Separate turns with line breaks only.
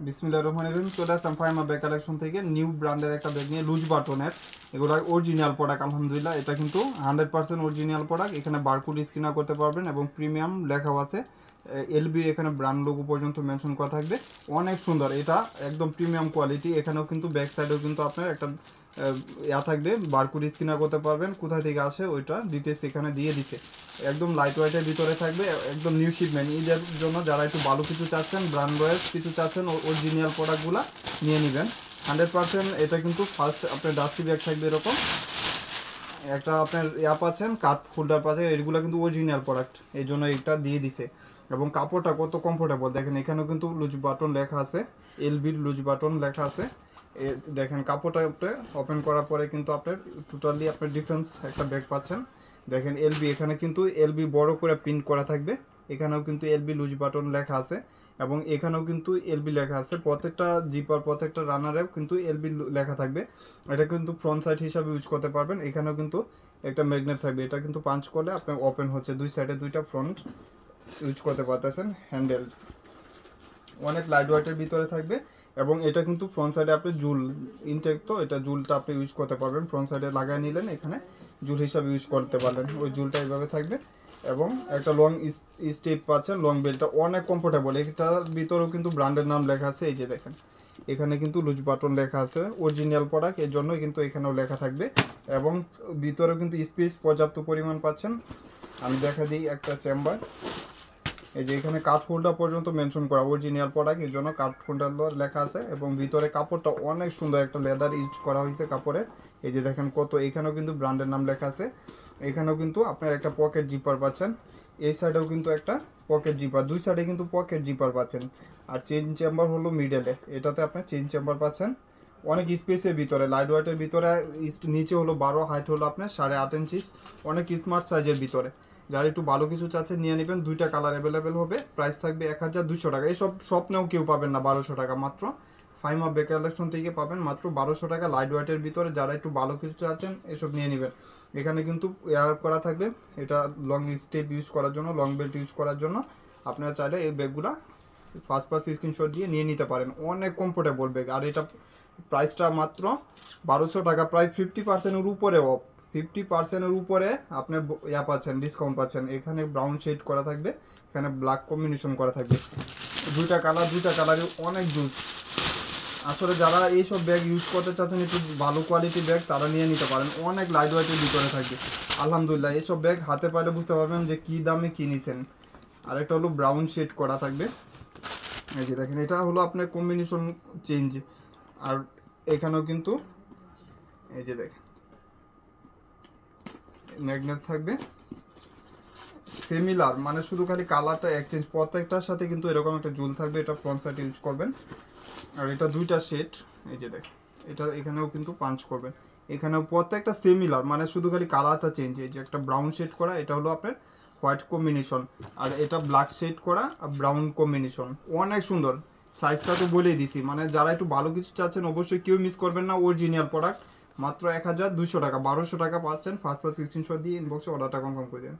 বিসমিল্লাহির রহমানির রহিম। চলে আসলাম ফাইমা ব্যাগ কালেকশন থেকে নিউ ব্র্যান্ডের একটা ব্যাগ নিয়ে, লুজ বাটনের। এগুলো অরিজিনাল প্রোডাক্ট, আলহামদুলিল্লাহ। এটা কিন্তু 100% অরিজিনাল প্রোডাক্ট। এখানে বারকোড স্ক্যানার করতে পারবেন এবং প্রিমিয়াম লেখাও আছে। এলবির এখানে ব্র্যান্ড লোগো পর্যন্ত মেনশন করা থাকবে। অনেক সুন্দর, এটা একদম প্রিমিয়াম কোয়ালিটি। এখানেও কিন্তু ব্যাক সাইডেও কিন্তু আপনার একটা থাকবে, বারকোড স্ক্যানার করতে পারবেন। কোথায় থেকে আসে ওইটা ডিটেলস এখানে দিয়ে দিছে। একদম লাইট ওয়েটের ভিতরে থাকবে, একদম নিউ শিপমেন্ট। ঈদের জন্য যারা একটু ভালো কিছু চাচ্ছেন, ব্র্যান্ড ওয়াইজ কিছু চাচ্ছেন, অরিজিনাল প্রোডাক্টগুলো নিয়ে নেবেন। 100% এটা কিন্তু ফার্স্ট আপনার ডাস্টি ব্যাগ থাকবে এরকম একটা, আপনার পাচ্ছেন, কাপ হোল্ডার পাচ্ছেন। এগুলো কিন্তু অরিজিনাল প্রোডাক্ট, এই জন্য এটা দিয়ে দিছে। এবং কাপড়টা কত কমফোর্টেবল দেখেন, এখানেও কিন্তু লুজ বাটন লেখা আছে, এলবির লুজ বাটন লেখা আছে। দেখেন কাপড়টা ওপেন করার পরে কিন্তু আপনার টোটালি আপনার ডিফারেন্স একটা ব্যাগ পাচ্ছেন। দেখেন এলবি, এখানে কিন্তু এলবি বড় করে প্রিন্ট করা থাকবে। এখানেও কিন্তু এলবি লুজ বাটন লেখা আছে এবং এখানেও কিন্তু এলবি লেখা আছে। প্রত্যেকটা জিপার, প্রত্যেকটা রানারেও কিন্তু এলবি লেখা থাকবে। এটা কিন্তু ফ্রন্ট সাইড হিসাবে ইউজ করতে পারবেন। এখানেও কিন্তু একটা ম্যাগনেট থাকবে, এটা কিন্তু পাঞ্চ করলে আপনার ওপেন হচ্ছে। দুই সাইডে দুইটা ফ্রন্ট ইউজ করতে পারতেছেন। হ্যান্ডেল অনেক লাইট ওয়েটের ভিতরে থাকবে এবং এটা কিন্তু ফ্রন্ট সাইডে আপনি জুল ইনটেক, তো এটা জুলটা আপনি ইউজ করতে পারবেন। ফ্রন্ট সাইডে লাগাই নিলেন, এখানে জুল হিসাবে ইউজ করতে পারলেন। ওই জুলটা এইভাবে থাকবে এবং একটা লং স্টেপ পাচ্ছেন। লং বেল্টটা অনেক কমফোর্টেবল। এটার ভিতরেও কিন্তু ব্র্যান্ডের নাম লেখা আছে, এই যে দেখেন এখানে কিন্তু লুজ বাটন লেখা আছে, অরিজিনাল প্রোডাক্ট, এর জন্যই কিন্তু এখানেও লেখা থাকবে। এবং ভিতরেও কিন্তু স্পেস পর্যাপ্ত পরিমাণ পাচ্ছেন। আমি দেখা দিই একটা চেম্বার, এই যে এখানে কাঠ হোল্ডার পর্যন্ত মেনশন করা, অরিজিনাল প্রোডাক্ট, এর জন্য কাঠ হোল্ডার লেখা আছে। এবং ভিতরে কাপড়টা অনেক সুন্দর, একটা লেদার ইউজ করা হয়েছে কাপড়ে। এই যে দেখেন কত, এখানেও কিন্তু ব্র্যান্ডের নাম লেখা আছে। এখানেও কিন্তু আপনার একটা পকেট জিপার পাচ্ছেন। এই সাইডেও কিন্তু একটা পকেট জিপার, দুই সাইডে কিন্তু পকেট জিপার পাচ্ছেন। আর চেইন চেম্বার হলো মিডলে, এটাতে আপনার চেইন চেম্বার পাচ্ছেন। অনেক স্পেসের ভিতরে, লাইট ওয়েটের ভিতরে। নিচে হলো 12, হাইট হলো আপনার 8.5 ইঞ্চি। অনেক স্মার্ট সাইজের ভিতরে। যারা একটু ভালো কিছু চাচ্ছে নিয়ে নেবেন। দুইটা কালার অ্যাভেলেবেল হবে। প্রাইস থাকবে 1200 টাকা। এইসব স্বপ্নেও কেউ পাবেন না 1200 টাকা, মাত্র ফাইমা ব্যাগ কালেকশন থেকে পাবেন মাত্র 1200 টাকা লাইট ওয়েটের ভিতরে। যারা একটু ভালো কিছু চাচ্ছেন এসব নিয়ে নেবেন। এখানে কিন্তু করা থাকবে, এটা লং স্টেপ ইউজ করার জন্য, লং বেল্ট ইউজ করার জন্য। আপনারা চাইলে এই ব্যাগগুলা ফার্স্ট স্ক্রিনশট দিয়ে নিয়ে নিতে পারেন। অনেক কমফোর্টেবল ব্যাগ। আর এটা প্রাইসটা মাত্র 1200 টাকা, প্রায় 50%-এর উপরে অফ। 50%-এর উপরে আপনার পাচ্ছেন, ডিসকাউন্ট পাচ্ছেন। এখানে ব্রাউন শেড করা থাকবে, এখানে ব্ল্যাক কম্বিনেশন করা থাকবে। দুইটা কালারে অনেক জুস। আসলে যারা এইসব ব্যাগ ইউজ করতে চাচ্ছেন, একটু ভালো কোয়ালিটির ব্যাগ, তারা নিয়ে নিতে পারেন। অনেক লাইট ওয়েটের ভিতরে থাকবে, আলহামদুলিল্লাহ। এইসব ব্যাগ হাতে পাইলে বুঝতে পারবেন যে কী দামে কিনেছেন। আরেকটা হলো ব্রাউন শেড করা থাকবে, এই যে দেখেন এটা হলো আপনার কম্বিনেশন চেঞ্জ। আর এখানেও কিন্তু এই যে দেখেন ম্যাগনেট থাকবে সিমিলার, মানে শুধু খালি কালারটা এক্সচেঞ্জ। প্রত্যেকটার সাথে কিন্তু এরকম একটা জুল থাকবে, এটা ফ্রন্ট সাইড ইউজ করবেন। আর এটা দুইটা সেট, এই যে দেখেন এটা এখানেও কিন্তু পাঞ্চ করবেন। এখানেও প্রত্যেকটা সিমিলার, মানে শুধু খালি কালারটা চেঞ্জ। এই যে একটা ব্রাউন শেড করা, এটা হলো আপনার হোয়াইট কম্বিনেশন। আর এটা ব্ল্যাক শেড করা আর ব্রাউন কম্বিনেশন। অনেক সুন্দর। সাইজটা তো বলেই দিছি, মানে যারা একটু ভালো কিছু চাচ্ছেন অবশ্যই কেউ মিস করবেন না। অরিজিনাল প্রোডাক্ট, মাত্র 1200 টাকা। 1200 টাকা পাচ্ছেন। ফার্স্ট 16 দিয়ে ইনবক্সে অর্ডারটা কনফার্ম করে দেন।